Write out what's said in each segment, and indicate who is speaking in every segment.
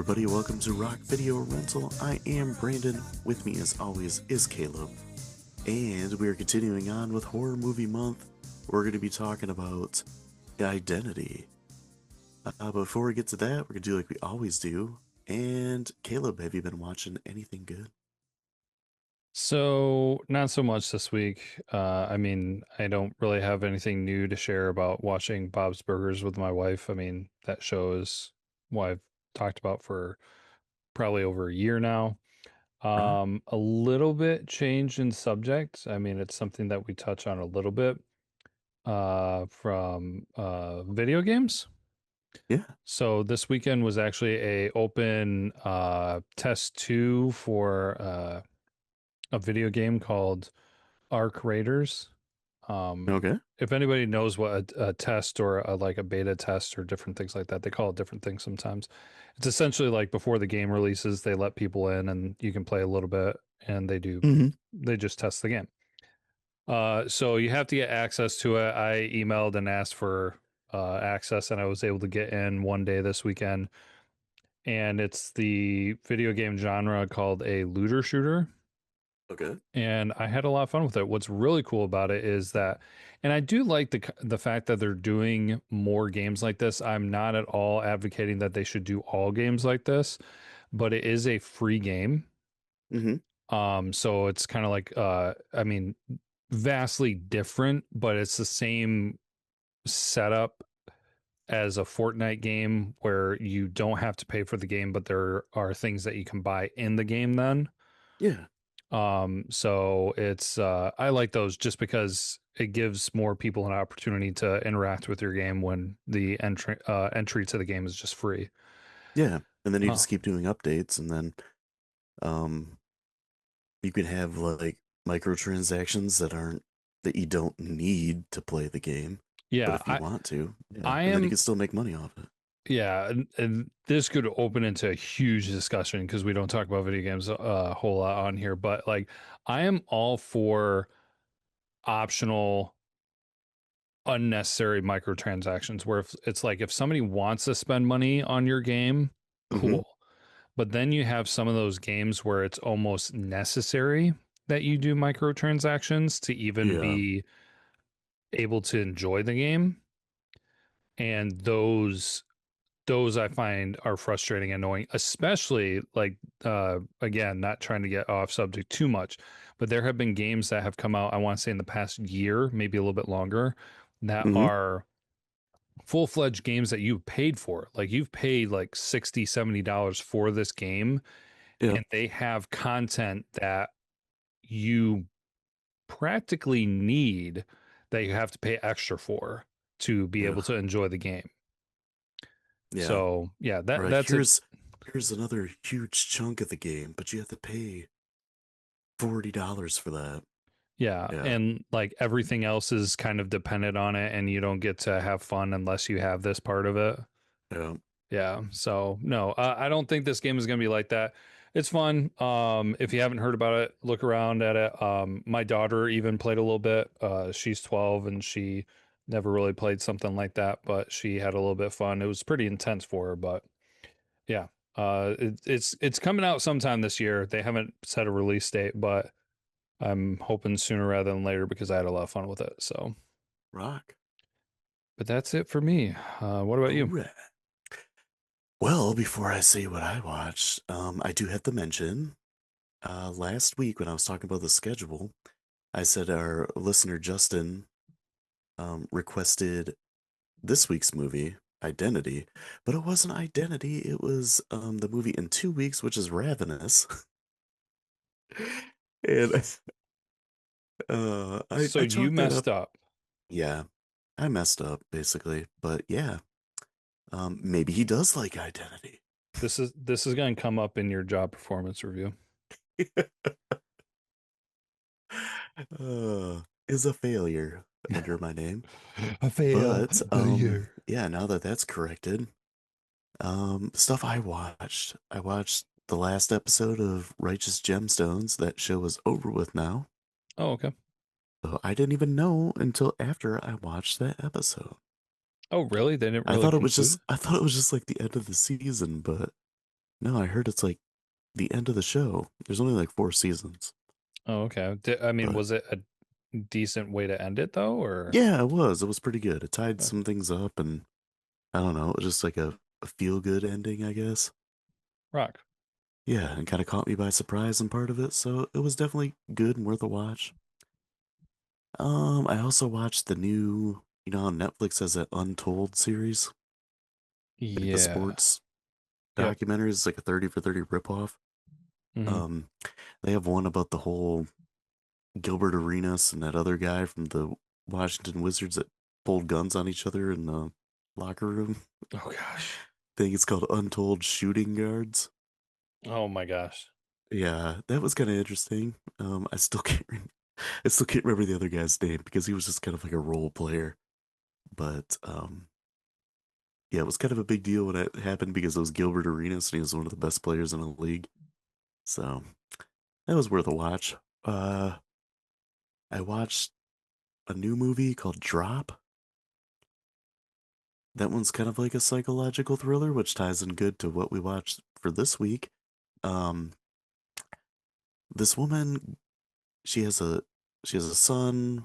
Speaker 1: everybody, welcome to Rock Video Rental. I am Brandon. With me, as always, is Caleb. And we are continuing on with Horror Movie Month. We're going to be talking about Identity. Before we get to that, we're going to do like we always do. And Caleb, have you been watching anything good?
Speaker 2: So, not so much this week. I don't really have anything new to share about watching Bob's Burgers with my wife. I mean, that show is what I've talked about for probably over a year now.
Speaker 1: Right?
Speaker 2: A little bit change in subject. I mean, it's something that we touch on a little bit from video games.
Speaker 1: Yeah.
Speaker 2: So this weekend was actually a open test 2 for a video game called Arc Raiders. Um,
Speaker 1: Okay.
Speaker 2: if anybody knows what a test or like a beta test or different things like that, they call it different things sometimes. It's essentially like before the game releases, they let people in and you can play a little bit and
Speaker 1: Mm-hmm.
Speaker 2: they just test the game. So you have to get access to it. I emailed and asked for access and I was able to get in one day this weekend. And it's the video game genre called a looter shooter,
Speaker 1: Okay.
Speaker 2: and I had a lot of fun with it. What's really cool about it is that, and I do like the fact that they're doing more games like this. I'm not at all advocating that they should do all games like this, but it is a free game.
Speaker 1: Mm-hmm.
Speaker 2: So it's kind of like vastly different, but it's the same setup as a Fortnite game where you don't have to pay for the game, but there are things that you can buy in the game then.
Speaker 1: Yeah.
Speaker 2: So it's I like those just because it gives more people an opportunity to interact with your game when the entry to the game is just free.
Speaker 1: Yeah. And then you
Speaker 2: Uh,
Speaker 1: just keep doing updates, and then um, you can have like microtransactions that you don't need to play the game, but
Speaker 2: yeah,
Speaker 1: if you want to, yeah,
Speaker 2: I
Speaker 1: and then you
Speaker 2: am
Speaker 1: can still make money off it.
Speaker 2: yeah, and this could open into a huge discussion because we don't talk about video games a whole lot on here, but like I am all for optional unnecessary microtransactions where if it's like if somebody wants to spend money on your game,
Speaker 1: Mm-hmm.
Speaker 2: cool. But then you have some of those games where it's almost necessary that you do microtransactions to even
Speaker 1: Yeah.
Speaker 2: be able to enjoy the game. And those I find are frustrating, annoying, especially like again, not trying to get off subject too much, but there have been games that have come out, I want to say in the past year, maybe a little bit longer, that
Speaker 1: Mm-hmm.
Speaker 2: are full-fledged games that you paid for. Like you've paid like 60, $70 for this game,
Speaker 1: Yeah.
Speaker 2: and they have content that you practically need that you have to pay extra for to be able
Speaker 1: Yeah.
Speaker 2: to enjoy the game.
Speaker 1: Yeah.
Speaker 2: So yeah,
Speaker 1: Or like
Speaker 2: that's it.
Speaker 1: here's another huge chunk of the game, but you have to pay $40 for that.
Speaker 2: Yeah,
Speaker 1: Yeah.
Speaker 2: and like everything else is kind of dependent on it, and you don't get to have fun unless you have this part of it.
Speaker 1: Yeah.
Speaker 2: Yeah, so no, I don't think this game is going to be like that. It's fun. If you haven't heard about it, look around at it. My daughter even played a little bit. She's 12 and she never really played something like that, but she had a little bit of fun. It was pretty intense for her, but yeah. It's coming out sometime this year. They haven't set a release date, but I'm hoping sooner rather than later because I had a lot of fun with it. So,
Speaker 1: Rock.
Speaker 2: but that's it for me. What about
Speaker 1: All
Speaker 2: you?
Speaker 1: right. Well, before I say what I watched, I do have to mention, last week when I was talking about the schedule, I said our listener Justin requested this week's movie, Identity, but it wasn't Identity, it was the movie in 2 weeks, which is Ravenous. And
Speaker 2: So
Speaker 1: I
Speaker 2: you
Speaker 1: chalked that up.
Speaker 2: messed up.
Speaker 1: Yeah, I messed up basically, but yeah, maybe he does like Identity.
Speaker 2: This is going to come up in your job performance review.
Speaker 1: Is a failure under my name.
Speaker 2: A
Speaker 1: But
Speaker 2: failure.
Speaker 1: yeah, now that that's corrected, stuff I watched the last episode of Righteous Gemstones. That show is over with now.
Speaker 2: Oh, okay.
Speaker 1: So I didn't even know until after I watched that episode.
Speaker 2: Oh, really? They didn't really conclude?
Speaker 1: I thought it was just like the end of the season, but No, I heard it's like the end of the show. There's only like 4 seasons,
Speaker 2: Oh, okay. I mean,
Speaker 1: but
Speaker 2: was it a decent way to end it though, or
Speaker 1: yeah, it was. It was pretty good. It tied
Speaker 2: uh,
Speaker 1: some things up, and I don't know. It was just like a feel good ending, I guess.
Speaker 2: rock?
Speaker 1: Yeah, and kind of caught me by surprise in part of it, so it was definitely good and worth a watch. I also watched the new, how Netflix has that Untold series, like the
Speaker 2: Yeah.
Speaker 1: sports
Speaker 2: Yep.
Speaker 1: documentaries. It's like a 30 for 30 ripoff.
Speaker 2: Hmm.
Speaker 1: Um, they have one about the whole Gilbert Arenas and that other guy from the Washington Wizards that pulled guns on each other in the locker room.
Speaker 2: Oh gosh.
Speaker 1: I think it's called Untold Shooting Guards.
Speaker 2: Oh my gosh.
Speaker 1: Yeah, that was kind of interesting. I still can't remember the other guy's name because he was just kind of like a role player. But yeah, it was kind of a big deal when it happened because it was Gilbert Arenas and he was one of the best players in the league. So that was worth a watch. Uh, I watched a new movie called Drop. That one's kind of like a psychological thriller, which ties in good to what we watched for this week. Um, this woman, she has a she has a son,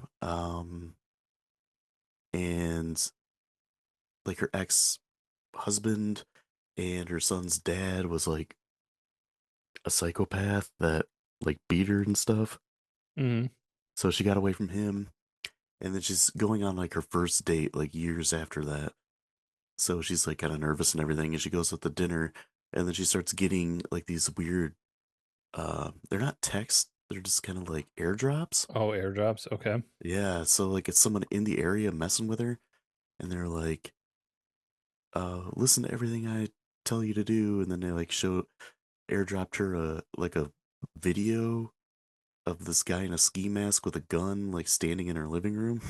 Speaker 1: and like her ex husband and her son's dad was like a psychopath that like beat her and stuff.
Speaker 2: Hmm.
Speaker 1: So she got away from him, and then she's going on like her first date like years after that. So she's like kind of nervous and everything, and she goes with the dinner, and then she starts getting like these weird they're not texts, they're just kind of like airdrops.
Speaker 2: Oh, airdrops. Okay.
Speaker 1: Yeah, so like it's someone in the area messing with her, and they're like, listen to everything I tell you to do, and then they like airdropped her a video of this guy in a ski mask with a gun like standing in her living room.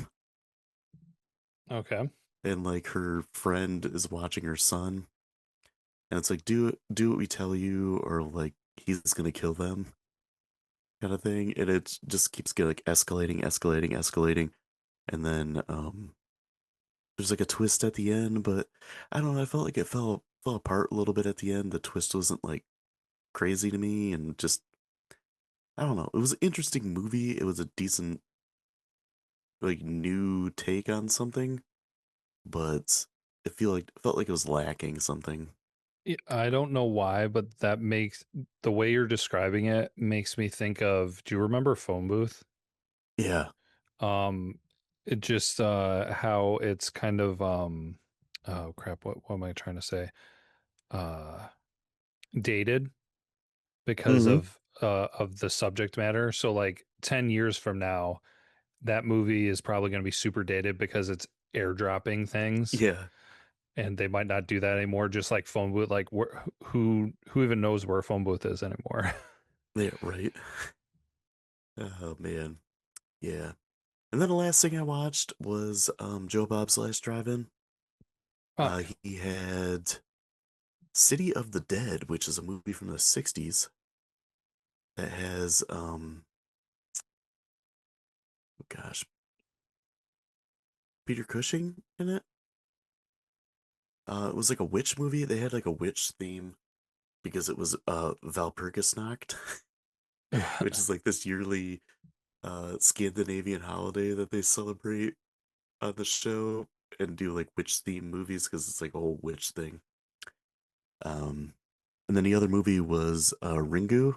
Speaker 2: Okay.
Speaker 1: And like her friend is watching her son, and it's like do what we tell you or like he's gonna kill them kind of thing, and it just keeps getting like escalating, and then there's like a twist at the end, but I don't know, I felt like it fell apart a little bit at the end. The twist wasn't like crazy to me, and just I don't know, it was an interesting movie. It was a decent like new take on something, but it felt like it was lacking something.
Speaker 2: I don't know why, but that makes the way you're describing it makes me think of, do you remember Phone Booth?
Speaker 1: Yeah.
Speaker 2: Um, it just how it's kind of oh crap, what am I trying to say? Uh Dated because
Speaker 1: Mm-hmm.
Speaker 2: of the subject matter. So like 10 years from now, that movie is probably going to be super dated because it's airdropping things
Speaker 1: Yeah.
Speaker 2: and they might not do that anymore, just like Phone Booth. Like who even knows where a Phone Booth is anymore?
Speaker 1: Yeah, right. Oh man. Yeah. And then the last thing I watched was Joe Bob's Last Drive-In.
Speaker 2: Fuck.
Speaker 1: He had City of the Dead, which is a movie from the 60s that has oh gosh, Peter Cushing in it. It was like a witch movie. They had like a witch theme because it was Valpurgisnacht, which is like this yearly Scandinavian holiday that they celebrate on the show and do like witch theme movies because it's like a whole witch thing. Um, and then the other movie was Ringu,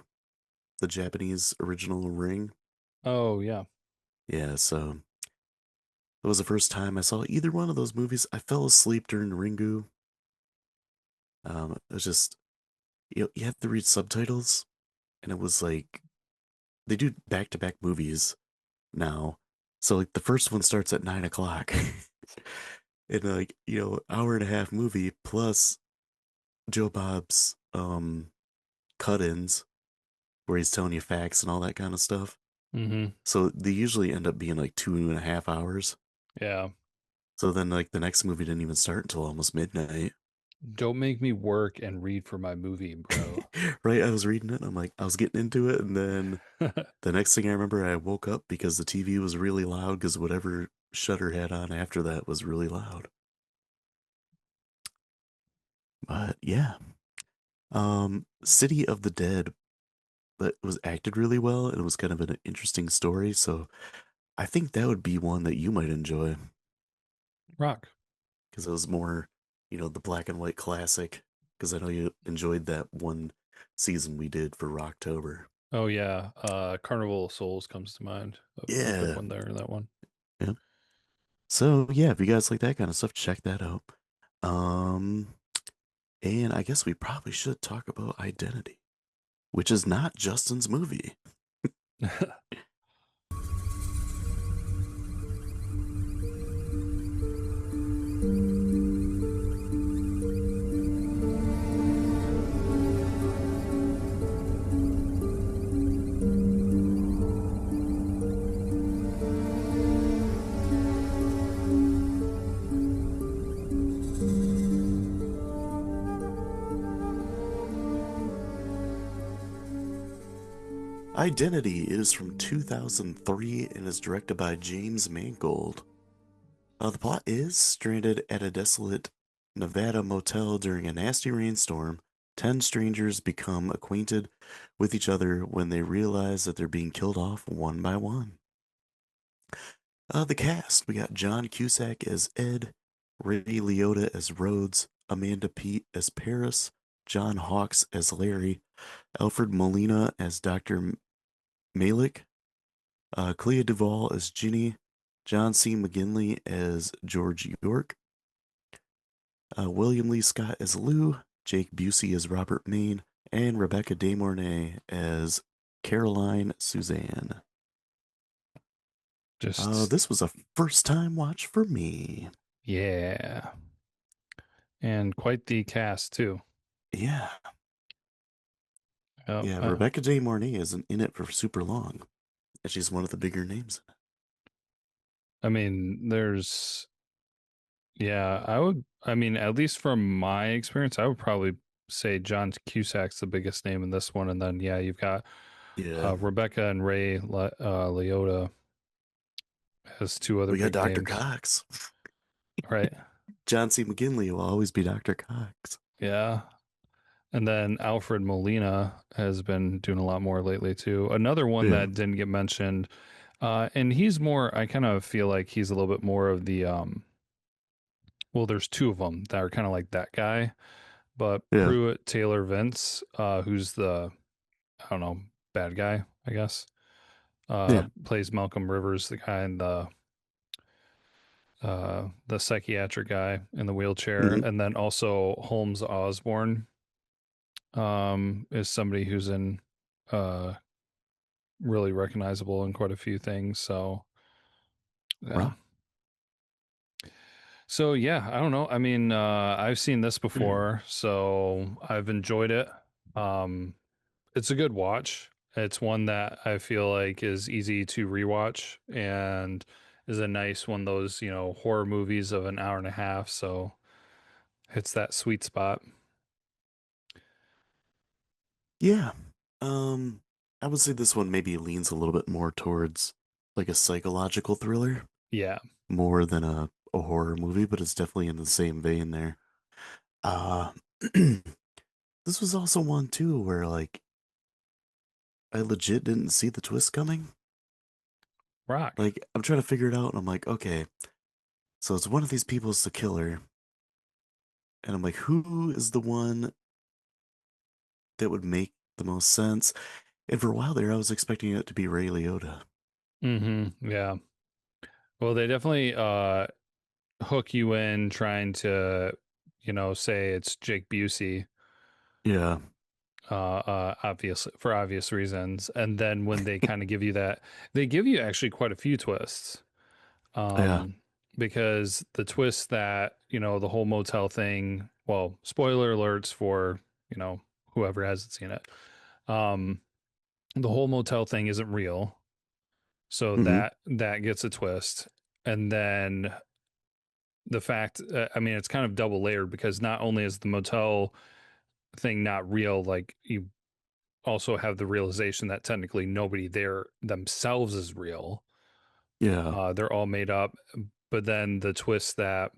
Speaker 1: the Japanese original Ring.
Speaker 2: Oh yeah.
Speaker 1: Yeah, so it was the first time I saw either one of those movies. I fell asleep during Ringu. It was just you have to read subtitles, and it was like they do back to back movies now. So like the first one starts at 9 o'clock, and like hour and a half movie plus Joe Bob's cut-ins where he's telling you facts and all that kind of stuff.
Speaker 2: Mm-hmm.
Speaker 1: So they usually end up being like 2.5 hours.
Speaker 2: Yeah.
Speaker 1: So then like the next movie didn't even start until almost midnight.
Speaker 2: Don't make me work and read for my movie, bro.
Speaker 1: Right? I was reading it and I'm like, I was getting into it, and then the next thing I remember, I woke up because the TV was really loud because whatever Shutter had on after that was really loud. But yeah. City of the Dead, but it was acted really well and it was kind of an interesting story. So I think that would be one that you might enjoy
Speaker 2: Rock.
Speaker 1: because it was more, the black and white classic. Because I know you enjoyed that one season we did for Rocktober.
Speaker 2: Oh yeah, Carnival of Souls comes to mind. A quick
Speaker 1: Yeah.
Speaker 2: one there, that one.
Speaker 1: Yeah. So yeah, if you guys like that kind of stuff, check that out. Um, and I guess we probably should talk about Identity, which is not Justin's movie. Identity is from 2003 and is directed by James Mangold. The plot is stranded at a desolate Nevada motel during a nasty rainstorm. 10 strangers become acquainted with each other when they realize that they're being killed off one by one. The cast, we got John Cusack as Ed, Ray Liotta as Rhodes, Amanda Peet as Paris, John Hawkes as Larry, Alfred Molina as Dr. Malik, Clea Duvall as Ginny, John C. McGinley as George York, William Lee Scott as Lou, Jake Busey as Robert Maine, and Rebecca De Mornay as Caroline Suzanne.
Speaker 2: Just
Speaker 1: This was a first time watch for me.
Speaker 2: yeah, and quite the cast too.
Speaker 1: Yeah.
Speaker 2: Yep.
Speaker 1: Yeah, Rebecca De Mornay isn't in it for super long. And she's one of the bigger names.
Speaker 2: I mean, I mean, at least from my experience, I would probably say John Cusack's the biggest name in this one, and then yeah, you've got
Speaker 1: Yeah.
Speaker 2: Rebecca and Liotta as two other
Speaker 1: We got
Speaker 2: big
Speaker 1: Dr.
Speaker 2: names,
Speaker 1: Cox.
Speaker 2: right?
Speaker 1: John C. McGinley will always be Dr. Cox.
Speaker 2: Yeah, and then Alfred Molina has been doing a lot more lately too. Another one
Speaker 1: Yeah.
Speaker 2: that didn't get mentioned, and he's more. I kind of feel like he's a little bit more of the well, there's two of them that are kind of like that guy, but
Speaker 1: Yeah.
Speaker 2: Pruitt Taylor Vince, who's the I don't know bad guy, I guess,
Speaker 1: Yeah.
Speaker 2: plays Malcolm Rivers, the guy in the psychiatric guy in the wheelchair,
Speaker 1: Hmm.
Speaker 2: and then also Holmes Osborne, is somebody who's in uh really recognizable in quite a few things. So yeah.
Speaker 1: Rock.
Speaker 2: So yeah, I don't know. I mean, I've seen this before, so I've enjoyed it. Um, it's a good watch. It's one that I feel like is easy to rewatch and is a nice one of those, horror movies of an hour and a half. So hits that sweet spot.
Speaker 1: Yeah. Um, I would say this one maybe leans a little bit more towards like a psychological thriller
Speaker 2: Yeah.
Speaker 1: more than a horror movie, but it's definitely in the same vein there. Uh, this was also one too where like I legit didn't see the twist coming.
Speaker 2: Rock.
Speaker 1: Like I'm trying to figure it out, and I'm like, okay, so it's one of these people is the killer, and I'm like, who is the one that would make the most sense? And for a while there, I was expecting it to be Ray Liotta.
Speaker 2: Yeah. Well, they definitely hook you in trying to, say it's Jake Busey,
Speaker 1: Yeah,
Speaker 2: obvious for obvious reasons. And then when they kind of give you that, they give you actually quite a few twists.
Speaker 1: yeah,
Speaker 2: Um, because the twist that, the whole motel thing, well, spoiler alerts for, whoever hasn't seen it. Um, the whole motel thing isn't real. So
Speaker 1: hmm,
Speaker 2: that gets a twist. And then the fact, I mean, it's kind of double layered because not only is the motel thing not real, like you also have the realization that technically nobody there themselves is real.
Speaker 1: yeah,
Speaker 2: They're all made up. But then the twist that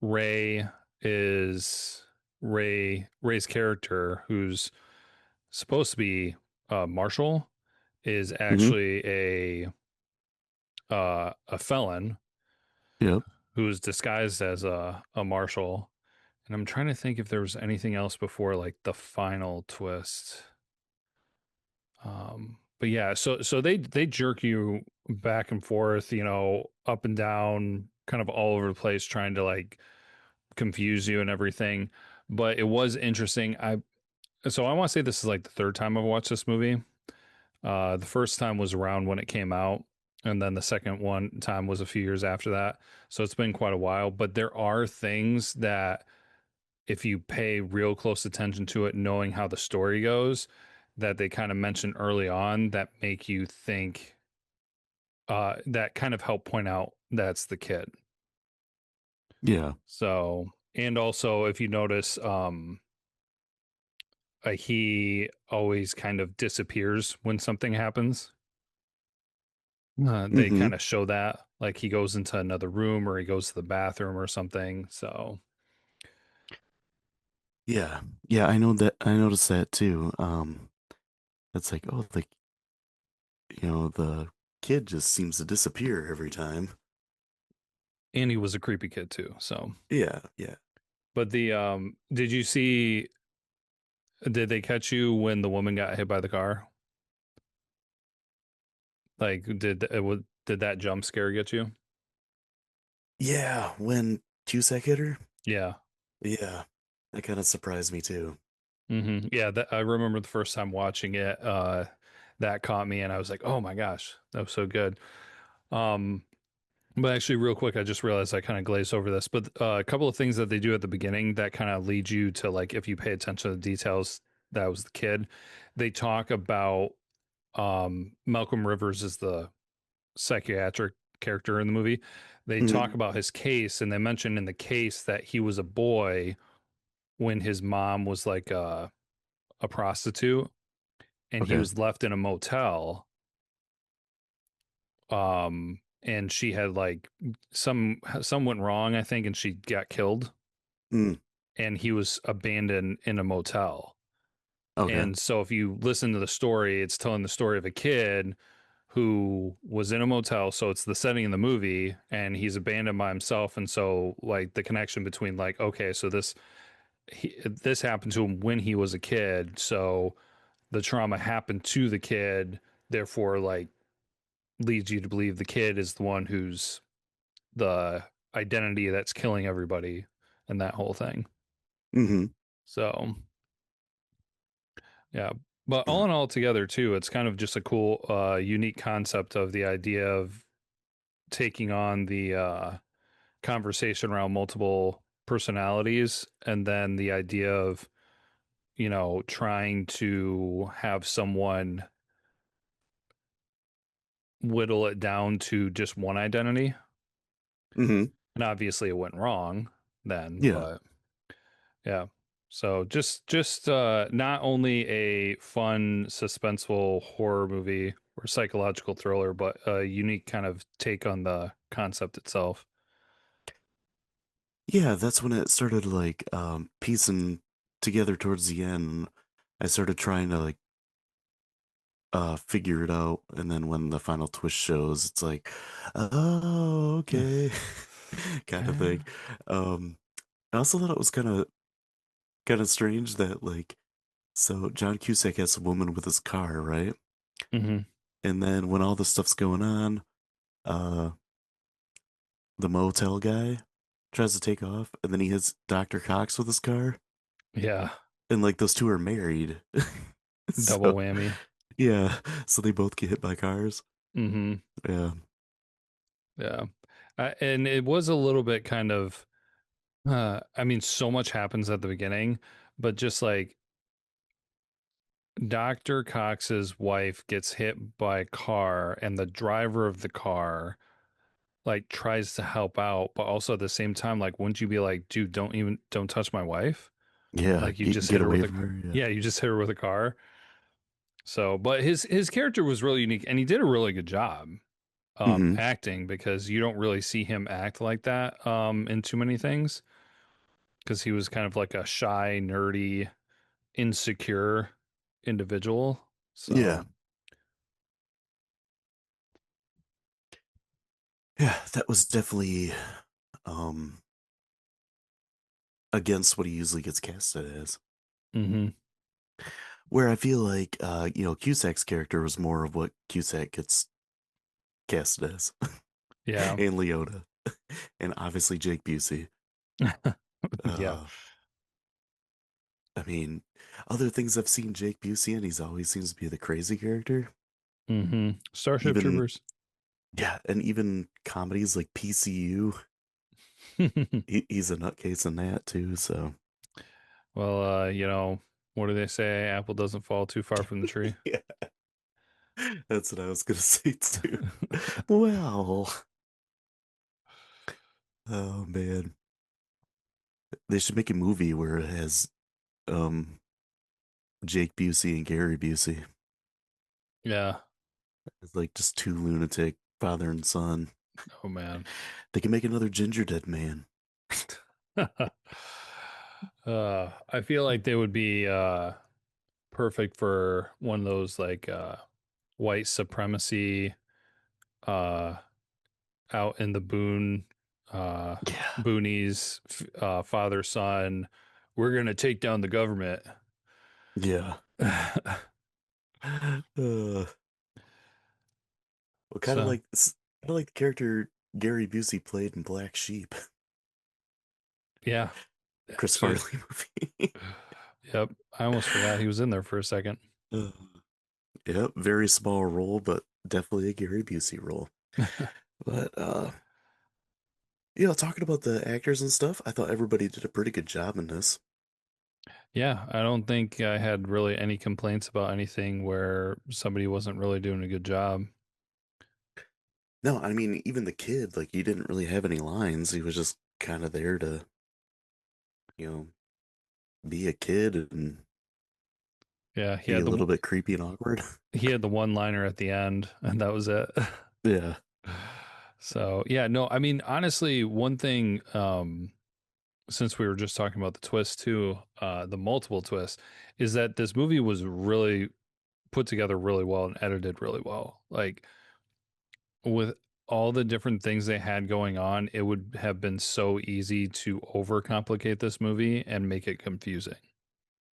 Speaker 2: Ray is Ray's character, who's supposed to be Marshall, is
Speaker 1: Hmm.
Speaker 2: actually a felon
Speaker 1: Yep.
Speaker 2: who's disguised as a marshal. And I'm trying to think if there was anything else before like the final twist. But yeah, so they jerk you back and forth, up and down, kind of all over the place, trying to like confuse you and everything. But it was interesting. I want to say this is like the third time I've watched this movie. The first time was around when it came out, and then the second one time was a few years after that. So it's been quite a while. But there are things that, if you pay real close attention to it, knowing how the story goes, that they kind of mention early on that make you think, that kind of help point out that's the kid.
Speaker 1: Yeah.
Speaker 2: So, and also if you notice, he always kind of disappears when something happens. They
Speaker 1: Hmm.
Speaker 2: kind of show that, like he goes into another room or he goes to the bathroom or something. So,
Speaker 1: Yeah. Yeah. I know that. I noticed that too. It's like, oh, the kid just seems to disappear every time.
Speaker 2: and he was a creepy kid too. So,
Speaker 1: Yeah. Yeah.
Speaker 2: but did you see? Did they catch you when the woman got hit by the car? Like, did that jump scare get you?
Speaker 1: Yeah. When Cusack hit her.
Speaker 2: Yeah.
Speaker 1: Yeah. That kind of surprised me too.
Speaker 2: Yeah, I remember the first time watching it. That caught me, and I was like, "Oh my gosh, that was so good." Um, but actually, real quick, I just realized I kind of glazed over this. But a couple of things that they do at the beginning that kind of lead you to, like, if you pay attention to the details, that was the kid. They talk about, Malcolm Rivers is the psychiatric character in the movie. They
Speaker 1: Hmm.
Speaker 2: talk about his case, and they mention in the case that he was a boy when his mom was like a prostitute, and he
Speaker 1: Okay.
Speaker 2: was left in a motel. And she had like some went wrong, I think, and she got killed,
Speaker 1: Mm.
Speaker 2: and he was abandoned in a motel.
Speaker 1: Okay.
Speaker 2: And so if you listen to the story, it's telling the story of a kid who was in a motel. So it's the setting in the movie, and he's abandoned by himself. And so, like, the connection between, like, okay, so this happened to him when he was a kid. So the trauma happened to the kid, therefore, like, leads you to believe the kid is the one who's the identity that's killing everybody and that whole thing.
Speaker 1: Hmm.
Speaker 2: So, yeah. But
Speaker 1: Yeah.
Speaker 2: all in all, together, too, it's kind of just a cool, unique concept of the idea of taking on the conversation around multiple personalities, and then the idea of, trying to have someone whittle it down to just one identity.
Speaker 1: Hmm.
Speaker 2: And obviously it went wrong then,
Speaker 1: Yeah.
Speaker 2: but yeah. So just not only a fun suspenseful horror movie or psychological thriller, but a unique kind of take on the concept itself.
Speaker 1: Yeah. That's when it started like piecing together towards the end. I started trying to like figure it out, and then when the final twist shows, it's like, oh, okay, kind of thing. Um, I also thought it was kind of strange that like, so John Cusack has a woman with his car, right?
Speaker 2: Hmm.
Speaker 1: And then when all this stuff's going on, uh, the motel guy tries to take off, and then he hits Dr. Cox with his car,
Speaker 2: Yeah,
Speaker 1: and like those two are married.
Speaker 2: double
Speaker 1: So
Speaker 2: whammy.
Speaker 1: yeah, so they both get hit by cars.
Speaker 2: Hmm.
Speaker 1: Yeah.
Speaker 2: Yeah. And it was a little bit kind of, I mean, so much happens at the beginning, but just like Dr. Cox's wife gets hit by a car, and the driver of the car like tries to help out, but also at the same time, like, wouldn't you be like, dude, don't touch my wife?
Speaker 1: Yeah,
Speaker 2: Like, you just hit
Speaker 1: get
Speaker 2: her
Speaker 1: away
Speaker 2: with a,
Speaker 1: from her. Yeah.
Speaker 2: yeah, you just hit her with a car. So, but his character was really unique, and he did a really good job
Speaker 1: Hmm.
Speaker 2: acting, because you don't really see him act like that in too many things. because he was kind of like a shy, nerdy, insecure individual.
Speaker 1: Yeah.
Speaker 2: So,
Speaker 1: Yeah, that was definitely um against what he usually gets casted as.
Speaker 2: hmm
Speaker 1: Where I feel like Cusack's character was more of what Cusack gets casted as.
Speaker 2: yeah,
Speaker 1: And Leota. And obviously Jake Busey.
Speaker 2: yeah,
Speaker 1: Uh I mean, other things I've seen Jake Busey in, he's always seems to be the crazy character.
Speaker 2: Starship
Speaker 1: Even
Speaker 2: Troopers.
Speaker 1: yeah, and even comedies like PCU, he's a nutcase in that too. So
Speaker 2: Well, what do they say? Apple doesn't fall too far from the tree.
Speaker 1: yeah, that's what I was gonna say too. Well, oh man, they should make a movie where it has um Jake Busey and Gary Busey.
Speaker 2: Yeah.
Speaker 1: It's like just two lunatic father and son.
Speaker 2: Oh man.
Speaker 1: They can make another Ginger Dead Man.
Speaker 2: I feel like they would be perfect for one of those like white supremacy uh out in the uh
Speaker 1: Yeah,
Speaker 2: boonies father son, we're going to take down the government.
Speaker 1: yeah. Uh, well,
Speaker 2: So,
Speaker 1: kind of like the character Gary Busey played in Black Sheep,
Speaker 2: yeah,
Speaker 1: Chris
Speaker 2: actually,
Speaker 1: Farley movie.
Speaker 2: yep. I almost forgot he was in there for a second.
Speaker 1: uh, yep, very small role, but definitely a Gary Busey role. But talking about the actors and stuff, I thought everybody did a pretty good job in this.
Speaker 2: Yeah, I don't think I had really any complaints about anything where somebody wasn't really doing a good job.
Speaker 1: No, I mean even the kid, like he didn't really have any lines. He was just kind of there to, you know, be a kid and
Speaker 2: Yeah,
Speaker 1: be a little bit creepy and awkward.
Speaker 2: he had the one liner at the end, and that was it.
Speaker 1: Yeah.
Speaker 2: So yeah, no, I mean honestly, one thing, since we were just talking about the twist too, the multiple twists, is that this movie was really put together really well and edited really well. Like with all the different things they had going on, it would have been so easy to overcomplicate this movie and make it confusing.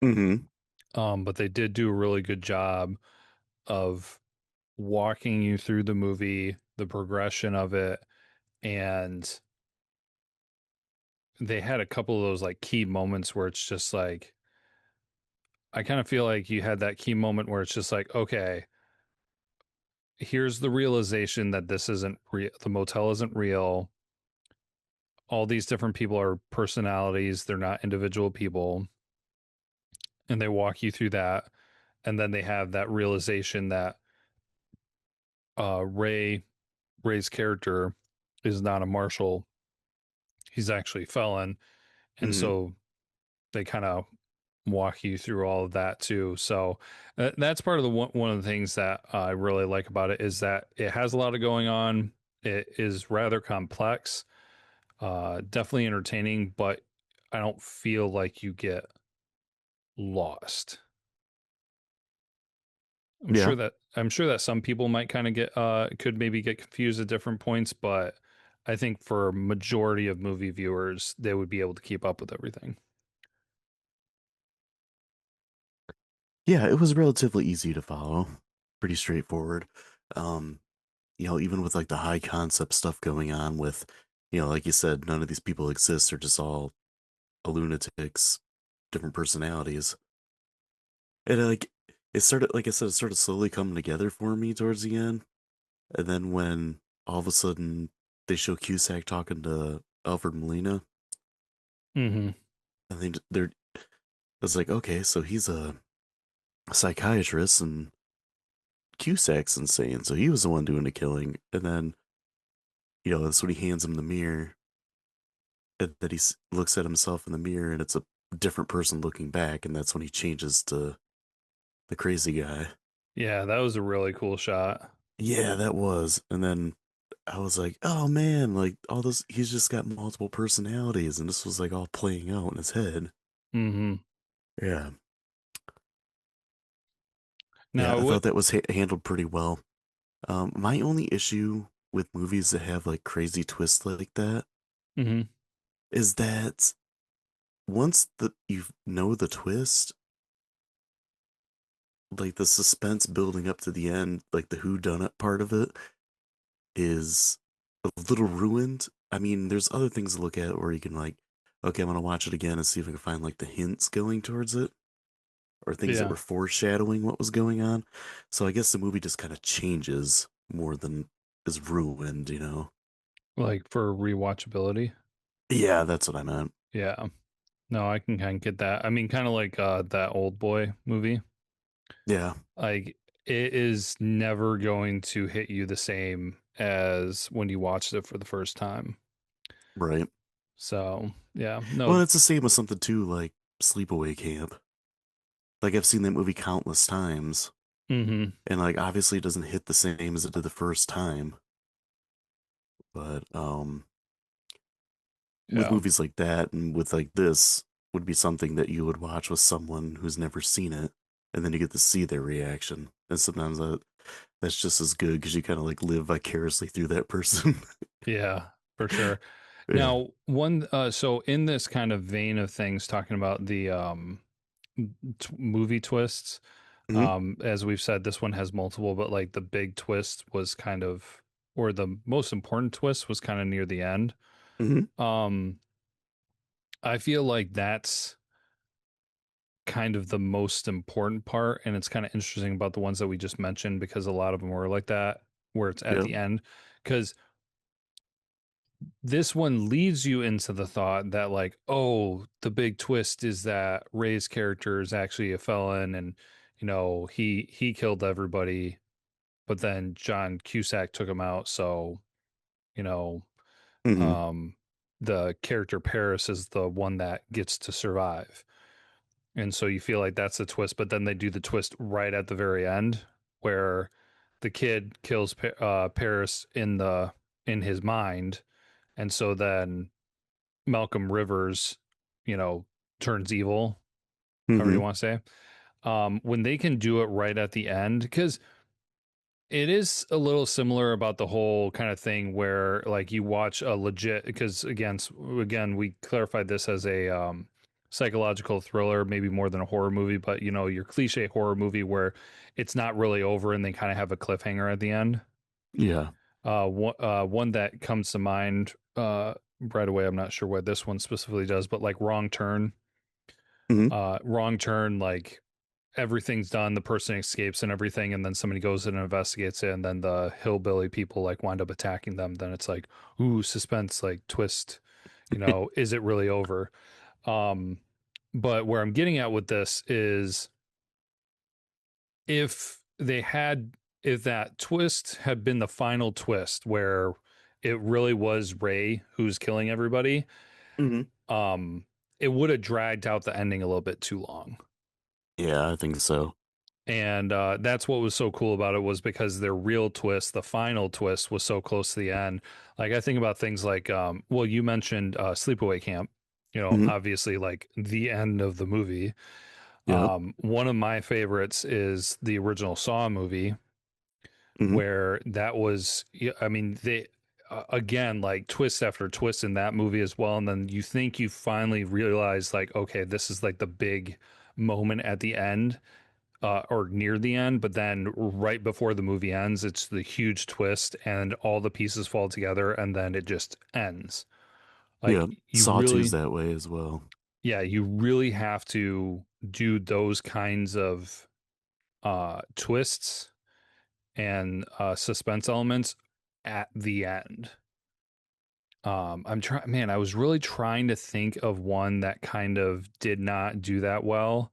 Speaker 1: Mm-hmm.
Speaker 2: But they did do a really good job of walking you through the movie, the progression of it, and they had a couple of those like key moments where it's just like I kind of feel like you had that key moment where it's just like, okay, here's the realization that this isn't real, the motel isn't real. All these different people are personalities, they're not individual people, and they walk you through that, and then they have that realization that Ray's character is not a marshal, he's actually a felon, and
Speaker 1: Mm-hmm.
Speaker 2: so they kind of walk you through all of that too. So that's part of the one of the things that I really like about it is that it has a lot of going on. It is rather complex, definitely entertaining, but I don't feel like you get lost.
Speaker 1: Yeah.
Speaker 2: I'm sure that some people might kind of get could maybe get confused at different points, but I think for a majority of movie viewers, they would be able to keep up with everything.
Speaker 1: Yeah, it was relatively easy to follow. Pretty straightforward. Um, even with like the high concept stuff going on with, like you said, none of these people exist. They're just all lunatics, different personalities. And like it started, like I said, it started slowly coming together for me towards the end. And then when all of a sudden they show Cusack talking to Alfred Molina,
Speaker 2: hmm
Speaker 1: and they're it's like, okay, so he's a psychiatrist and Cusack's insane, so he was the one doing the killing. And then, that's when he hands him the mirror, and that looks at himself in the mirror, and it's a different person looking back, and that's when he changes to the crazy guy.
Speaker 2: Yeah, that was a really cool shot.
Speaker 1: Yeah, that was. And then I was like, oh man, like all this, he's just got multiple personalities, and this was like all playing out in his head.
Speaker 2: Hmm.
Speaker 1: Yeah, yeah,
Speaker 2: Now,
Speaker 1: I
Speaker 2: what?
Speaker 1: thought that was handled pretty well. My only issue with movies that have like crazy twists like that
Speaker 2: Hmm.
Speaker 1: is that once you know the twist, like the suspense building up to the end, like the who done it part of it is a little ruined. I mean, there's other things to look at where you can like, okay, I'm gonna watch it again and see if I can find like the hints going towards it or things that
Speaker 2: Yeah,
Speaker 1: were foreshadowing what was going on. So I guess the movie just kind of changes more than is ruined, you know?
Speaker 2: like for rewatchability.
Speaker 1: Yeah, that's what I meant.
Speaker 2: Yeah. No, I can kind of get that. I mean, kind of like that Old Boy movie.
Speaker 1: Yeah,
Speaker 2: Like it is never going to hit you the same as when you watched it for the first time.
Speaker 1: right.
Speaker 2: So yeah,
Speaker 1: Well,
Speaker 2: no.
Speaker 1: it's the same with something too, like Sleepaway Camp. Like I've seen that movie countless times,
Speaker 2: Hmm.
Speaker 1: and like obviously it doesn't hit the same as it did the first time. But with
Speaker 2: Yeah,
Speaker 1: movies like that and with like this would be something that you would watch with someone who's never seen it, and then you get to see their reaction. And sometimes that's just as good because you kind of like live vicariously through that person.
Speaker 2: yeah, for sure.
Speaker 1: Yeah.
Speaker 2: Now, one so in this kind of vein of things, talking about the movie twists,
Speaker 1: Hmm.
Speaker 2: as we've said, this one has multiple, but like the big twist was kind of, or the most important twist was kind of near the end.
Speaker 1: Hmm.
Speaker 2: Um, I feel like that's kind of the most important part, and it's kind of interesting about the ones that we just mentioned because a lot of them were like that, where it's at
Speaker 1: Yeah.
Speaker 2: the end. Because this one leads you into the thought that like, oh, the big twist is that Ray's character is actually a felon, and he killed everybody, but then John Cusack took him out. So you know,
Speaker 1: Hmm.
Speaker 2: um, the character Paris is the one that gets to survive. And so you feel like that's the twist, but then they do the twist right at the very end where the kid kills Paris in his mind, and so then Malcolm Rivers, you know, turns evil, however
Speaker 1: Hmm.
Speaker 2: you want to say. When they can do it right at the end, because it is a little similar about the whole kind of thing where like you watch a legit, because again we clarified this as a psychological thriller, maybe more than a horror movie, but your cliche horror movie where it's not really over and they kind of have a cliffhanger at the end.
Speaker 1: Yeah.
Speaker 2: One that comes to mind right away, I'm not sure what this one specifically does, but like Wrong Turn.
Speaker 1: Hmm.
Speaker 2: Wrong Turn, like everything's done, the person escapes and everything, and then somebody goes in and investigates it, and then the hillbilly people like wind up attacking them. Then it's like, ooh, suspense, like twist, is it really over? Um, but where I'm getting at with this is if they had, if that twist had been the final twist where it really was Ray who's killing everybody,
Speaker 1: Hmm.
Speaker 2: um, it would have dragged out the ending a little bit too long.
Speaker 1: Yeah, I think so.
Speaker 2: And that's what was so cool about it, was because their real twist, the final twist, was so close to the end. Like I think about things like well, you mentioned Sleepaway Camp,
Speaker 1: Hmm.
Speaker 2: obviously like the end of the movie.
Speaker 1: Yep.
Speaker 2: One of my favorites is the original Saw movie,
Speaker 1: Hmm.
Speaker 2: where that was, I mean, they again, like twist after twist in that movie as well, and then you think you finally realize like, okay, this is like the big moment at the end, or near the end, but then right before the movie ends, it's the huge twist and all the pieces fall together and then it just ends.
Speaker 1: Yeah.
Speaker 2: Like you
Speaker 1: Sawtooth's
Speaker 2: really,
Speaker 1: that way as well.
Speaker 2: yeah, you really have to do those kinds of twists and suspense elements at the end. I'm trying, man, I was really trying to think of one that kind of did not do that well,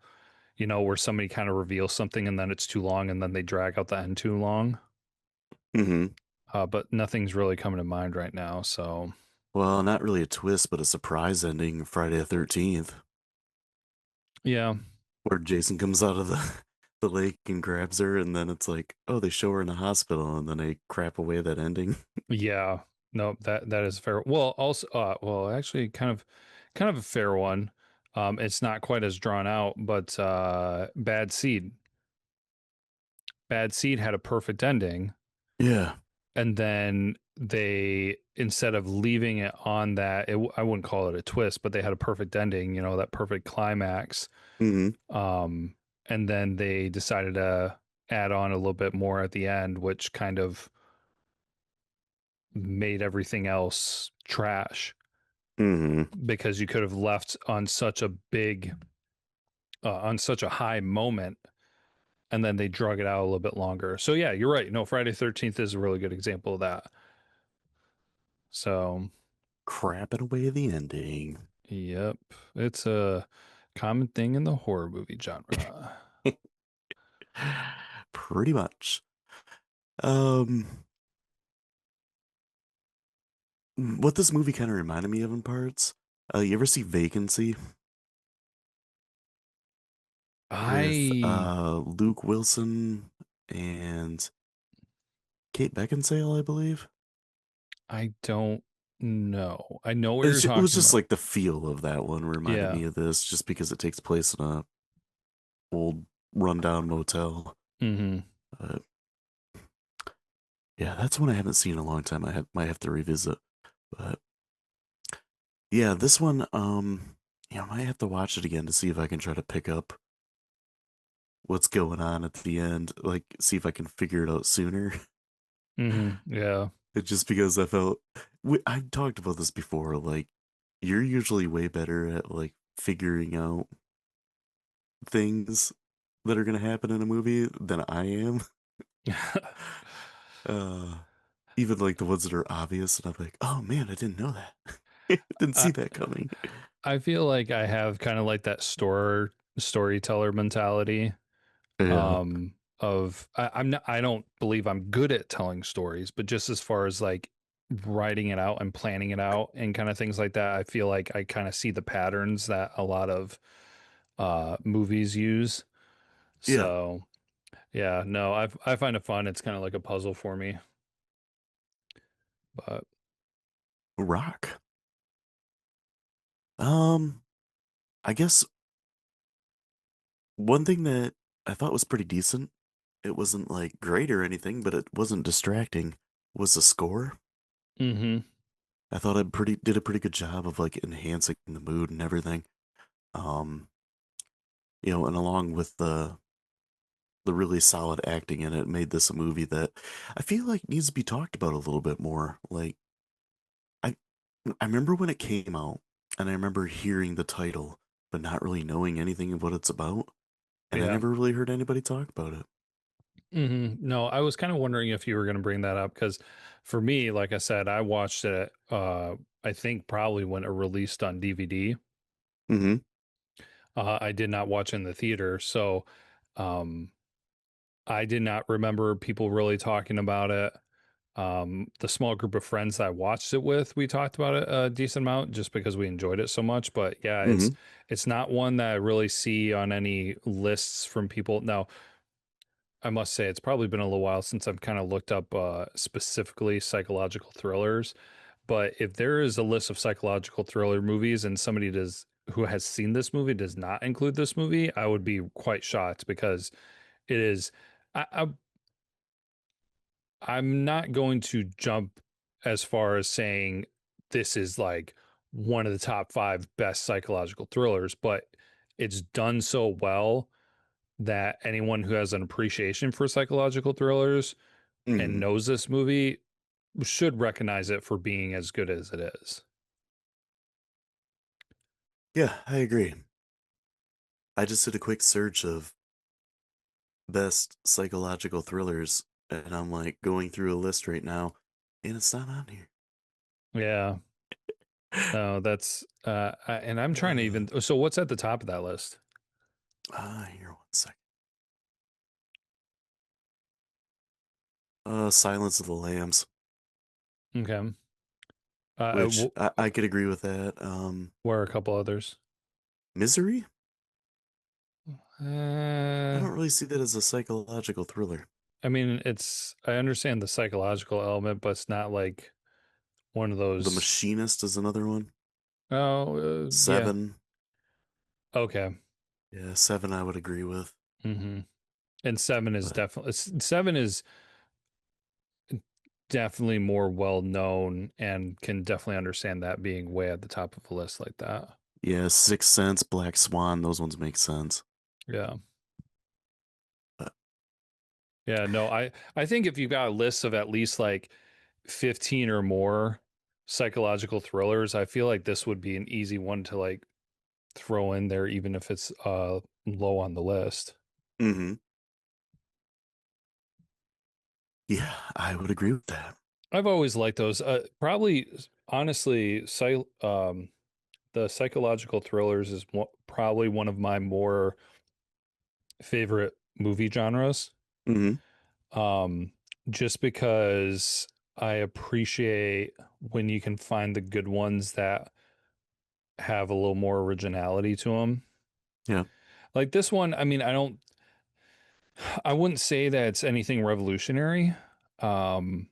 Speaker 2: where somebody kind of reveals something and then it's too long and then they drag out the end too long.
Speaker 1: Hmm.
Speaker 2: But nothing's really coming to mind right now. So
Speaker 1: Well, not really a twist, but a surprise ending, Friday the 13th,
Speaker 2: yeah,
Speaker 1: where Jason comes out of the the lake and grabs her, and then it's like, oh, they show her in the hospital, and then they crap away that ending.
Speaker 2: Yeah. No, that is fair. Well, also well, actually kind of a fair one. It's not quite as drawn out, but Bad Seed. Bad Seed had a perfect ending,
Speaker 1: Yeah.
Speaker 2: and then they, instead of leaving it on that, I wouldn't call it a twist, but they had a perfect ending, that perfect climax.
Speaker 1: Hmm.
Speaker 2: Um and then they decided to add on a little bit more at the end, which kind of made everything else trash,
Speaker 1: Hmm.
Speaker 2: because you could have left on such a big on such a high moment, and then they drug it out a little bit longer. So yeah, you're right. No, Friday 13th is a really good example of that. So
Speaker 1: Crapping away the ending.
Speaker 2: yep, it's a common thing in the horror movie genre.
Speaker 1: Pretty much. Um, what this movie kind of reminded me of in parts. You ever see Vacancy with
Speaker 2: I
Speaker 1: Luke Wilson and Kate Beckinsale, I believe?
Speaker 2: I don't know. I know what you're
Speaker 1: It was
Speaker 2: talking
Speaker 1: just
Speaker 2: about.
Speaker 1: like the feel of that one reminded
Speaker 2: Yeah.
Speaker 1: me of this, just because it takes place in a old rundown motel.
Speaker 2: Hmm.
Speaker 1: Uh, yeah, that's one I haven't seen in a long time. Might have to revisit. But yeah, this one, I might have to watch it again to see if I can try to pick up what's going on at the end. Like, see if I can figure it out sooner.
Speaker 2: Hmm. Yeah.
Speaker 1: It's just because I felt I've talked about this before. Like, you're usually way better at like figuring out things that are gonna happen in a movie than I am. Uh, even like the ones that are obvious, and I'm like, oh man, I didn't know that. Didn't
Speaker 2: I
Speaker 1: see that coming.
Speaker 2: I feel like I have kind of like that storyteller mentality.
Speaker 1: Yeah,
Speaker 2: Of I'm not, I don't believe I'm good at telling stories, but just as far as like writing it out and planning it out and kind of things like that, I feel like I kind of see the patterns that a lot of movies use.
Speaker 1: yeah.
Speaker 2: So yeah, no, I find it fun. It's kind of like a puzzle for me. But
Speaker 1: Rock. Um, I guess one thing that I thought was pretty decent, it wasn't like great or anything, but it wasn't distracting, was the score.
Speaker 2: hmm.
Speaker 1: I thought I pretty did a pretty good job of like enhancing the mood and everything. Um, and along with the really solid acting in it, made this a movie that I feel like needs to be talked about a little bit more. Like I I remember when it came out, and I remember hearing the title, but not really knowing anything of what it's about, and I
Speaker 2: Yeah.
Speaker 1: never really heard anybody talk about it.
Speaker 2: No, I was kind of wondering if you were going to bring that up, because for me, like I said, I watched it I think probably when it released on DVD.
Speaker 1: Hmm.
Speaker 2: I did not watch in the theater, so um I did not remember people really talking about it. The small group of friends that I watched it with, we talked about it a decent amount just because we enjoyed it so much. But yeah,
Speaker 1: Hmm.
Speaker 2: it's not one that I really see on any lists from people. Now, I must say it's probably been a little while since I've kind of looked up specifically psychological thrillers. But if there is a list of psychological thriller movies and somebody does who has seen this movie does not include this movie, I would be quite shocked, because it is. I, I'm not going to jump as far as saying this is like one of the top five best psychological thrillers, but it's done so well that anyone who has an appreciation for psychological thrillers and
Speaker 1: Hmm.
Speaker 2: knows this movie should recognize it for being as good as it is.
Speaker 1: Yeah, I agree. I just did a quick search of best psychological thrillers, and I'm like going through a list right now, and it's not on here.
Speaker 2: Yeah. No, that's and I'm trying to
Speaker 1: Uh,
Speaker 2: even, so what's at the top of that list?
Speaker 1: here, one second. Silence of the Lambs,
Speaker 2: Okay.
Speaker 1: which I could agree with that.
Speaker 2: Where are a couple others?
Speaker 1: Misery? I
Speaker 2: Uh,
Speaker 1: don't really see that as a psychological thriller.
Speaker 2: I mean, I understand the psychological element, but it's not like one of
Speaker 1: The
Speaker 2: those.
Speaker 1: Machinist is another one.
Speaker 2: Oh, yeah.
Speaker 1: Seven.
Speaker 2: Okay.
Speaker 1: Yeah, Seven I would agree with.
Speaker 2: hmm And seven is
Speaker 1: But
Speaker 2: definitely more well known and can definitely understand that being way at the top of a list like that.
Speaker 1: yeah, Sixth Sense, Black Swan, those ones make sense.
Speaker 2: Yeah.
Speaker 1: But
Speaker 2: Yeah, no, I think if you've got a list of at least like 15 or more psychological thrillers, I feel like this would be an easy one to like throw in there even if it's low on the list.
Speaker 1: hmm yeah, I would agree with that.
Speaker 2: I've always liked those. Probably honestly, the psychological thrillers is probably one of my more favorite movie genres.
Speaker 1: hmm
Speaker 2: Um, just because I appreciate when you can find the good ones that have a little more originality to them.
Speaker 1: Yeah.
Speaker 2: Like this one, I mean, I wouldn't say that it's anything revolutionary. Um,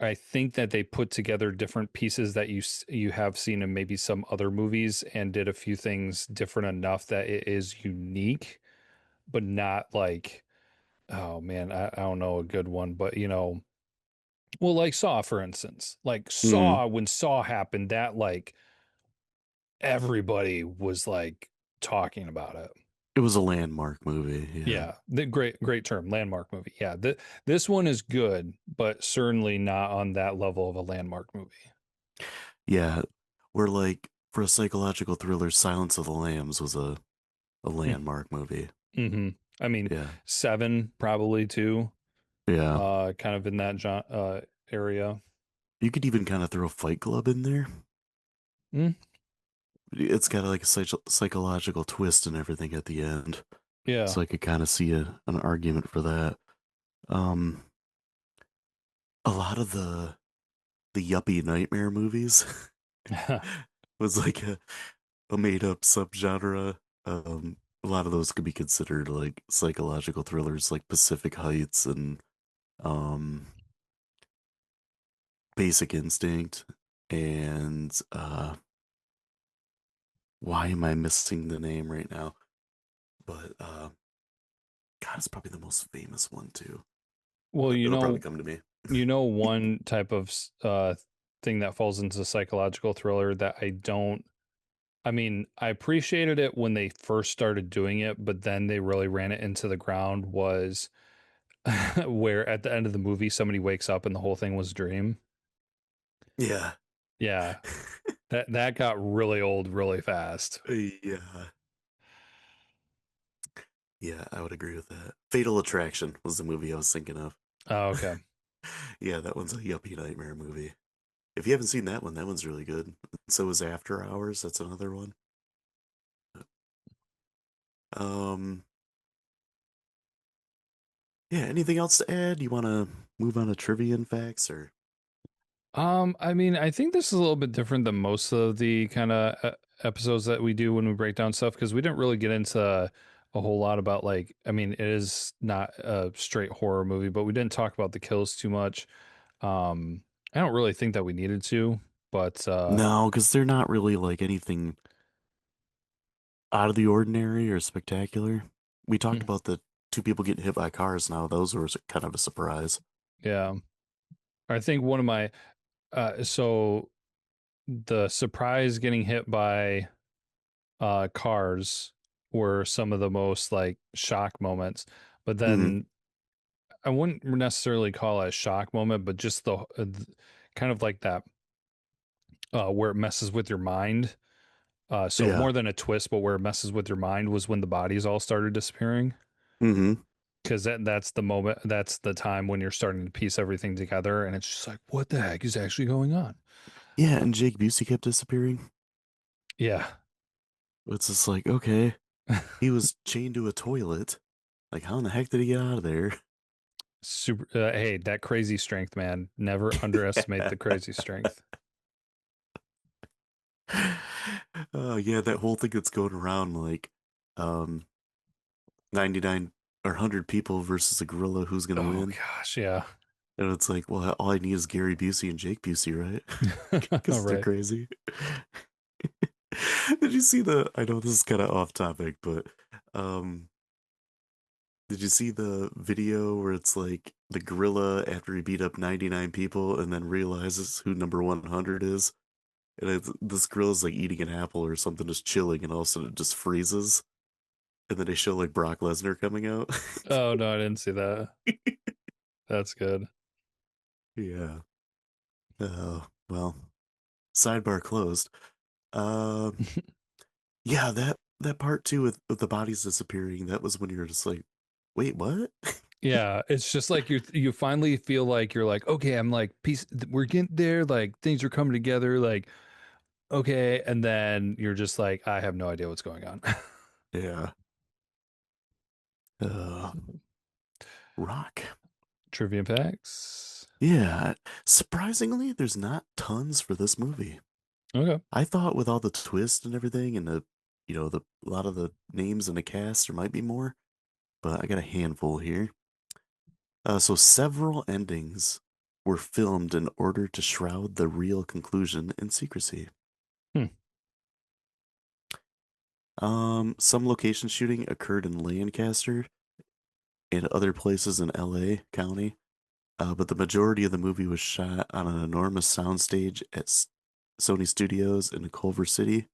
Speaker 2: I think that they put together different pieces that you have seen in maybe some other movies and did a few things different enough that it is unique, but not like, oh man, I don't know a good one, but well, like Saw, for instance, like
Speaker 1: hmm
Speaker 2: Saw, when Saw happened, that like everybody was like talking about it.
Speaker 1: It was a landmark movie. Yeah.
Speaker 2: Yeah, the great term, landmark movie. Yeah, this one is good, but certainly not on that level of a landmark movie.
Speaker 1: Yeah. Where like for a psychological thriller, Silence of the Lambs was a landmark movie.
Speaker 2: Mm-hmm. I mean,
Speaker 1: Yeah.
Speaker 2: Seven probably too.
Speaker 1: Yeah.
Speaker 2: Kind of in that area.
Speaker 1: You could even kind of throw Fight Club in there.
Speaker 2: Mm,
Speaker 1: It's got like a psychological twist and everything at the end.
Speaker 2: yeah.
Speaker 1: So I could kind of see an argument for that. Um, a lot of the yuppie nightmare movies was like a made up subgenre. A lot of those could be considered like psychological thrillers, like Pacific Heights and um, Basic Instinct. And why am I missing the name right now? But God, it's probably the most famous one too.
Speaker 2: Well,
Speaker 1: But it'll probably come to me.
Speaker 2: one type of thing that falls into psychological thriller that I don't. I mean, I appreciated it when they first started doing it, but then they really ran it into the ground was where at the end of the movie somebody wakes up and the whole thing was a dream.
Speaker 1: Yeah.
Speaker 2: Yeah, that got really old really fast.
Speaker 1: Yeah. Yeah, I would agree with that. Fatal Attraction was the movie I was thinking of.
Speaker 2: Oh, okay.
Speaker 1: Yeah, that one's a yuppie nightmare movie. If you haven't seen that one, that one's really good. So is After Hours. That's another one. Um, yeah. Anything else to add? You want to move on to trivia and facts, or
Speaker 2: I mean, I think this is a little bit different than most of the kind of episodes that we do when we break down stuff because we didn't really get into a whole lot about like, I mean, it is not a straight horror movie, but we didn't talk about the kills too much. Um, I don't really think that we needed to, but
Speaker 1: no? Because they're not really like anything out of the ordinary or spectacular. We talked about the two people getting hit by cars. Now those were kind of a surprise.
Speaker 2: yeah, I think one of my so the surprise getting hit by cars were some of the most like shock moments, but
Speaker 1: hmm
Speaker 2: then I wouldn't necessarily call it a shock moment, but just kind of like that where it messes with your mind. So
Speaker 1: Yeah.
Speaker 2: more than a twist, but where it messes with your mind was when the bodies all started disappearing.
Speaker 1: hmm
Speaker 2: Because that's the moment, that's the time when you're starting to piece everything together, and it's just like, what the heck is actually going on?
Speaker 1: Yeah, and Jake Busey kept disappearing.
Speaker 2: Yeah,
Speaker 1: It's just like, okay, he was chained to a toilet. Like, how in the heck did he get out of there?
Speaker 2: super. Hey, that crazy strength, man! Never underestimate the crazy strength.
Speaker 1: Oh yeah, that whole thing that's going around, like, um, 99 or 100 people versus a gorilla, who's gonna
Speaker 2: Oh
Speaker 1: win?
Speaker 2: gosh, yeah.
Speaker 1: And it's like, well, all I need is Gary Busey and Jake Busey, right?
Speaker 2: All
Speaker 1: Because they're
Speaker 2: right.
Speaker 1: crazy. Did you see I know this is kind of off topic, but um, did you see the video where it's like the gorilla after he beat up 99 people and then realizes who number 100 is? And this gorilla's like eating an apple or something, just chilling, and all of a sudden it just freezes. And then they show like Brock Lesnar coming out.
Speaker 2: Oh no, I didn't see that. That's good.
Speaker 1: Yeah. Well, sidebar closed. Um, yeah, that part too with the bodies disappearing, that was when you're just like, wait, what?
Speaker 2: Yeah, it's just like you finally feel like you're like, okay, I'm like peace we're getting there, like things are coming together, like okay, and then you're just like, I have no idea what's going on.
Speaker 1: Yeah. Uh, Rock.
Speaker 2: Trivia facts.
Speaker 1: Yeah. Surprisingly, there's not tons for this movie.
Speaker 2: Okay.
Speaker 1: I thought with all the twists and everything and the a lot of the names in the cast there might be more, but I got a handful here. So several endings were filmed in order to shroud the real conclusion in secrecy.
Speaker 2: Hmm.
Speaker 1: Some location shooting occurred in Lancaster and other places in LA County, but the majority of the movie was shot on an enormous soundstage at Sony Studios in Culver City,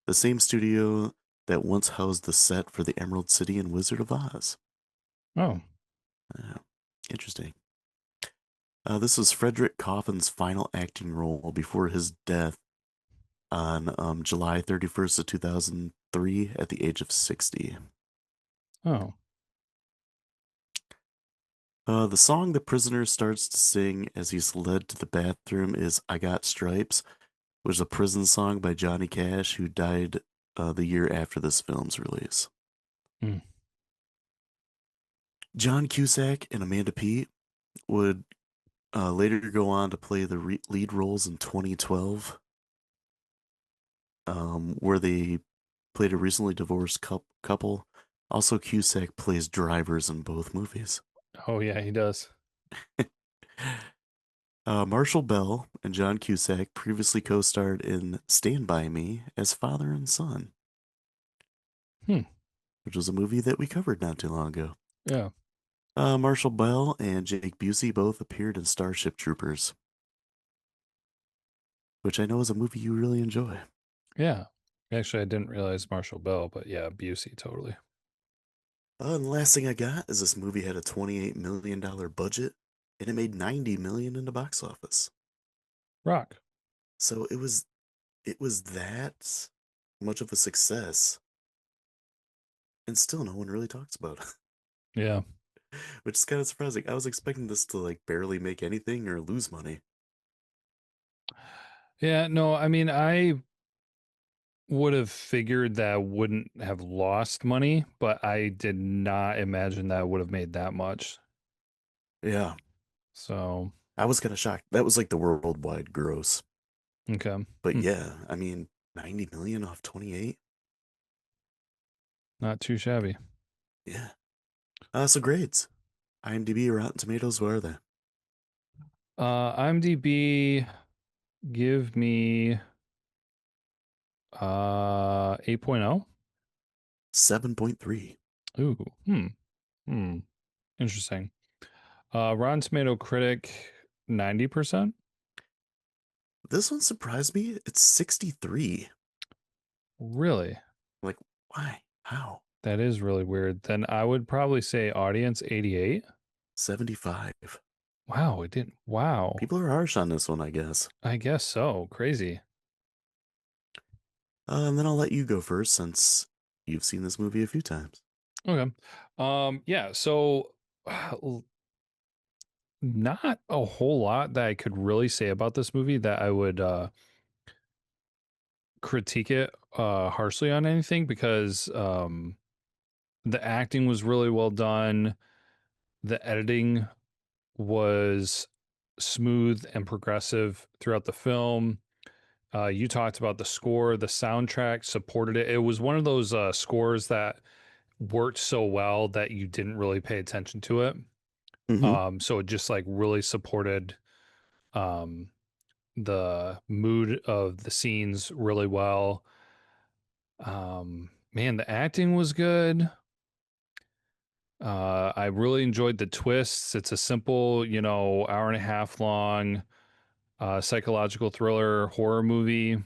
Speaker 1: the same studio that once housed the set for the Emerald City and Wizard of Oz.
Speaker 2: Oh.
Speaker 1: Uh, Interesting. This was Frederick Coffin's final acting role before his death on July 31st of 2003 at the age of 60.
Speaker 2: Oh.
Speaker 1: The song the prisoner starts to sing as he's led to the bathroom is I Got Stripes, which is a prison song by Johnny Cash, who died the year after this film's release.
Speaker 2: Hmm.
Speaker 1: John Cusack and Amanda Peet would later go on to play the lead roles in 2012, where they played a recently divorced couple. Also, Cusack plays drivers in both movies.
Speaker 2: Oh yeah, he does.
Speaker 1: Marshall Bell and John Cusack previously co starred in Stand By Me as father and son,
Speaker 2: Hmm.
Speaker 1: which was a movie that we covered not too long ago.
Speaker 2: Yeah.
Speaker 1: Marshall Bell and Jake Busey both appeared in Starship Troopers, which I know is a movie you really enjoy.
Speaker 2: Yeah. Actually, I didn't realize Marshall Bell, but yeah, Busey totally.
Speaker 1: And the last thing I got is this movie had a $28 million budget and it made 90 million in the box office.
Speaker 2: Rock.
Speaker 1: So it was that much of a success, and still no one really talks about it,
Speaker 2: Yeah.
Speaker 1: which is kind of surprising. I was expecting this to like barely make anything or lose money.
Speaker 2: Yeah, no, I mean, I would have figured that wouldn't have lost money, but I did not imagine that would have made that much.
Speaker 1: Yeah,
Speaker 2: So,
Speaker 1: I was kind of shocked. That was like the worldwide gross.
Speaker 2: okay.
Speaker 1: But
Speaker 2: Hmm.
Speaker 1: yeah, I mean, 90 million off 28.
Speaker 2: Not too shabby.
Speaker 1: Yeah. So grades. IMDb, Rotten Tomatoes, what are they?
Speaker 2: IMDb, give me 8.0.
Speaker 1: 7.3.
Speaker 2: Ooh. Hmm. Hmm. Interesting. Rotten Tomato critic 90%.
Speaker 1: This one surprised me. It's 63.
Speaker 2: Really?
Speaker 1: Like, why? How?
Speaker 2: That is really weird. Then I would probably say audience 88.
Speaker 1: 75.
Speaker 2: Wow, it didn't. Wow.
Speaker 1: People are harsh on this one, I guess.
Speaker 2: I guess so. Crazy.
Speaker 1: And then I'll let you go first since you've seen this movie a few times.
Speaker 2: Okay. Yeah, so not a whole lot that I could really say about this movie that I would critique it harshly on anything because the acting was really well done. The editing was smooth and progressive throughout the film. You talked about the score, the soundtrack supported it. It was one of those scores that worked so well that you didn't really pay attention to it.
Speaker 1: Mm-hmm.
Speaker 2: So it just like really supported um the mood of the scenes really well. Man, the acting was good. I really enjoyed the twists. It's a simple, hour and a half long psychological thriller horror movie.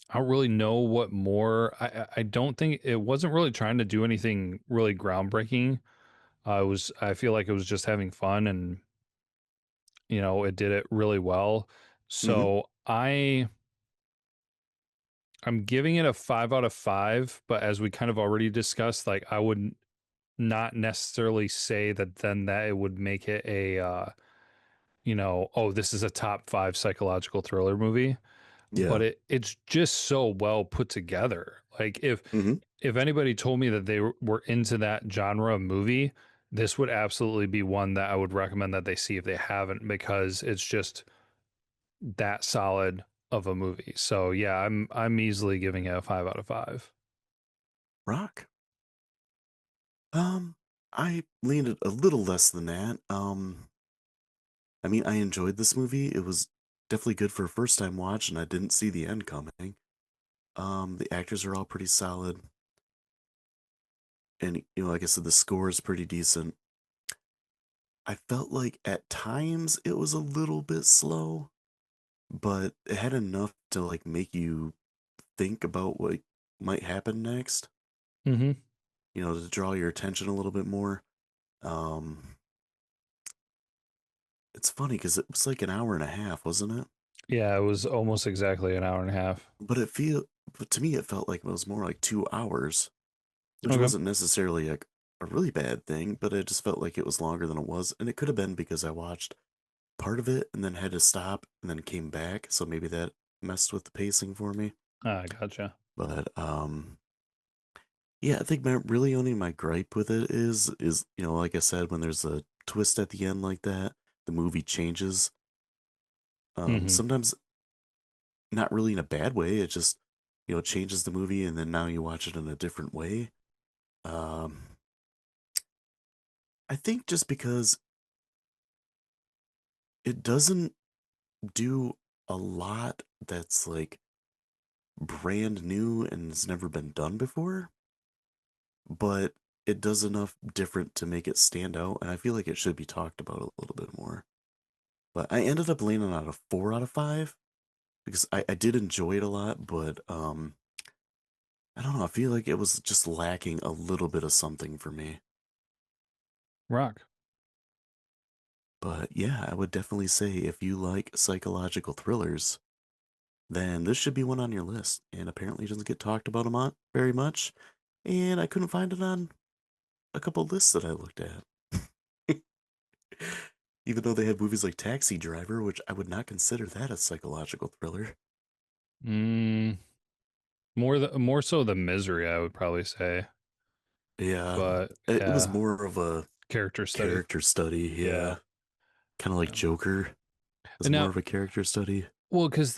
Speaker 2: I don't really know what more. I don't think it wasn't really trying to do anything really groundbreaking. I feel like it was just having fun, and it did it really well.
Speaker 1: Mm-hmm.
Speaker 2: So I'm giving it a 5 out of 5, but as we kind of already discussed, like I would not necessarily say that then that it would make it a oh, this is a top 5 psychological thriller movie, but
Speaker 1: Yeah.
Speaker 2: it's just so well put together. Like
Speaker 1: Mm-hmm.
Speaker 2: if anybody told me that they were into that genre of movie, this would absolutely be one that I would recommend that they see if they haven't, because it's just that solid of a movie. So yeah, I'm easily giving it a 5 out of 5.
Speaker 1: Rock. Um, I leaned a little less than that. I mean, I enjoyed this movie. It was definitely good for a first time watch, and I didn't see the end coming. The actors are all pretty solid, and like I said, the score is pretty decent. I felt like at times it was a little bit slow, but it had enough to like make you think about what might happen next.
Speaker 2: Mm-hmm.
Speaker 1: To draw your attention a little bit more. Um, it's funny because it was like an hour and a half, wasn't it?
Speaker 2: Yeah, it was almost exactly an hour and a half.
Speaker 1: But but to me, it felt like it was more like 2 hours, which
Speaker 2: Okay.
Speaker 1: wasn't necessarily a really bad thing, but it just felt like it was longer than it was. And it could have been because I watched part of it and then had to stop and then came back. So maybe that messed with the pacing for me.
Speaker 2: Ah, gotcha.
Speaker 1: But yeah, I think my gripe with it is like I said, when there's a twist at the end like that, the movie changes.
Speaker 2: Mm-hmm.
Speaker 1: Sometimes not really in a bad way. It just changes the movie, and then now you watch it in a different way. Um, I think just because it doesn't do a lot that's like brand new and has never been done before, but it does enough different to make it stand out, and I feel like it should be talked about a little bit more. But I ended up landing on a 4 out of 5 because I did enjoy it a lot, but I don't know. I feel like it was just lacking a little bit of something for me.
Speaker 2: Rock.
Speaker 1: But yeah, I would definitely say if you like psychological thrillers, then this should be one on your list. And apparently it doesn't get talked about a lot very much. And I couldn't find it on a couple lists that I looked at. Even though they had movies like Taxi Driver, which I would not consider that a psychological thriller.
Speaker 2: Mm, more so the Misery, I would probably say,
Speaker 1: Yeah,
Speaker 2: but
Speaker 1: it was
Speaker 2: yeah,
Speaker 1: more of a
Speaker 2: character study.
Speaker 1: character study.
Speaker 2: Yeah.
Speaker 1: Yeah, kind of like
Speaker 2: Yeah.
Speaker 1: Joker. It's
Speaker 2: And
Speaker 1: more
Speaker 2: now,
Speaker 1: of a character study.
Speaker 2: well, because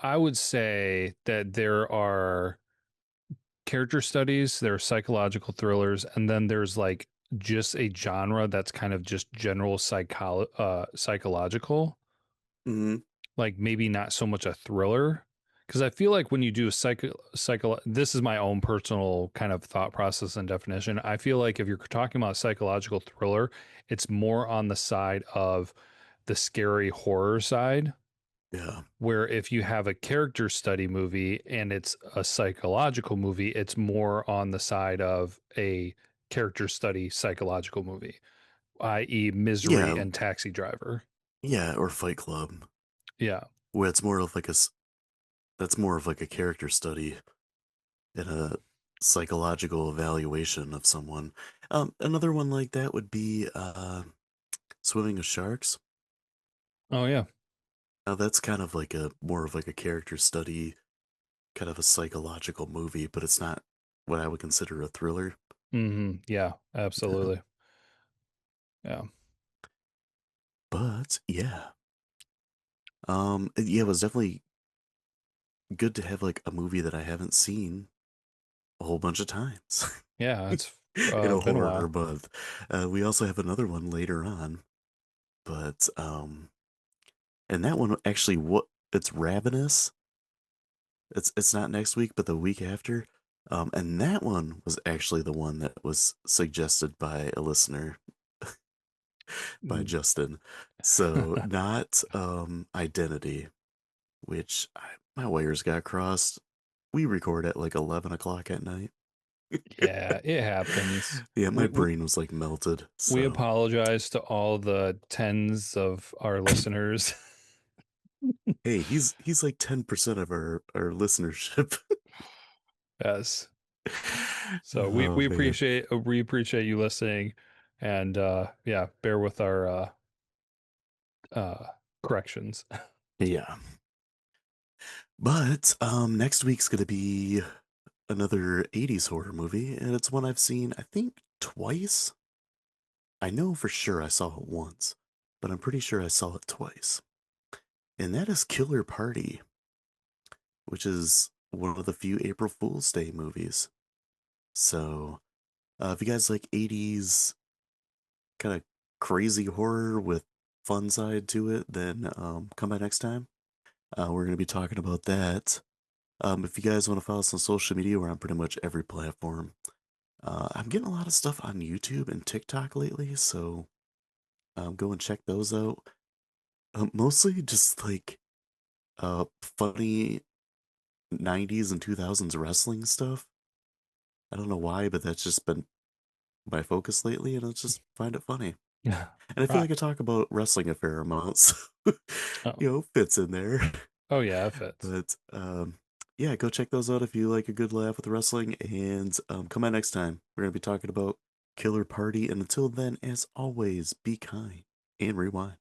Speaker 2: I would say that there are character studies, there are psychological thrillers, and then there's like just a genre that's kind of just general psychological,
Speaker 1: Hmm.
Speaker 2: like maybe not so much a thriller. Because I feel like when you do a this is my own personal kind of thought process and definition. I feel like if you're talking about psychological thriller, it's more on the side of the scary horror side,
Speaker 1: Yeah.
Speaker 2: where if you have a character study movie and it's a psychological movie, it's more on the side of a character study psychological movie, i.e., Misery
Speaker 1: Yeah.
Speaker 2: and Taxi Driver.
Speaker 1: Yeah. Or Fight Club,
Speaker 2: Yeah.
Speaker 1: where it's more of like that's more of like a character study and a psychological evaluation of someone. Another one like that would be Swimming with Sharks.
Speaker 2: Oh, yeah.
Speaker 1: Now that's kind of like a more of like a character study, kind of a psychological movie, but it's not what I would consider a thriller.
Speaker 2: Yeah,
Speaker 1: Yeah.
Speaker 2: absolutely. Yeah.
Speaker 1: But yeah. Yeah, it was definitely good to have like a movie that I haven't seen a whole bunch of times.
Speaker 2: Yeah, it's
Speaker 1: in a
Speaker 2: been a
Speaker 1: horror
Speaker 2: while.
Speaker 1: month. We also have another one later on, but and that one actually what it's Ravenous. It's not next week, but the week after. And that one was actually the one that was suggested by a listener, by
Speaker 2: Mm.
Speaker 1: Justin. So not Identity, which my wires got crossed. We record at like 11 o'clock at night.
Speaker 2: Yeah, it happens.
Speaker 1: Yeah, my
Speaker 2: We, we
Speaker 1: brain was like melted.
Speaker 2: we
Speaker 1: So
Speaker 2: apologize to all the tens of our listeners.
Speaker 1: hey, he's like 10% of our listenership.
Speaker 2: Yes. So we
Speaker 1: Oh
Speaker 2: we
Speaker 1: man.
Speaker 2: appreciate you listening, and yeah, bear with our uh corrections.
Speaker 1: Yeah. But next week's gonna be another 80s horror movie, and it's one I've seen, I think, twice. I know for sure I saw it once, but I'm pretty sure I saw it twice. And that is Killer Party, which is one of the few April Fool's Day movies. So, if you guys like 80s kind of crazy horror with fun side to it, then come by next time. We're going to be talking about that. If you guys want to follow us on social media, we're on pretty much every platform. I'm getting a lot of stuff on YouTube and TikTok lately, so go and check those out. Mostly just like funny 90s and 2000s wrestling stuff. I don't know why, but that's just been my focus lately, and I just find it funny.
Speaker 2: Yeah.
Speaker 1: And I feel
Speaker 2: Uh,
Speaker 1: like I talk about wrestling a fair amount, so
Speaker 2: oh,
Speaker 1: fits in there.
Speaker 2: oh yeah, it fits.
Speaker 1: But yeah, go check those out if you like a good laugh with wrestling, and come out next time. We're gonna be talking about Killer Party, and until then, as always, be kind and rewind.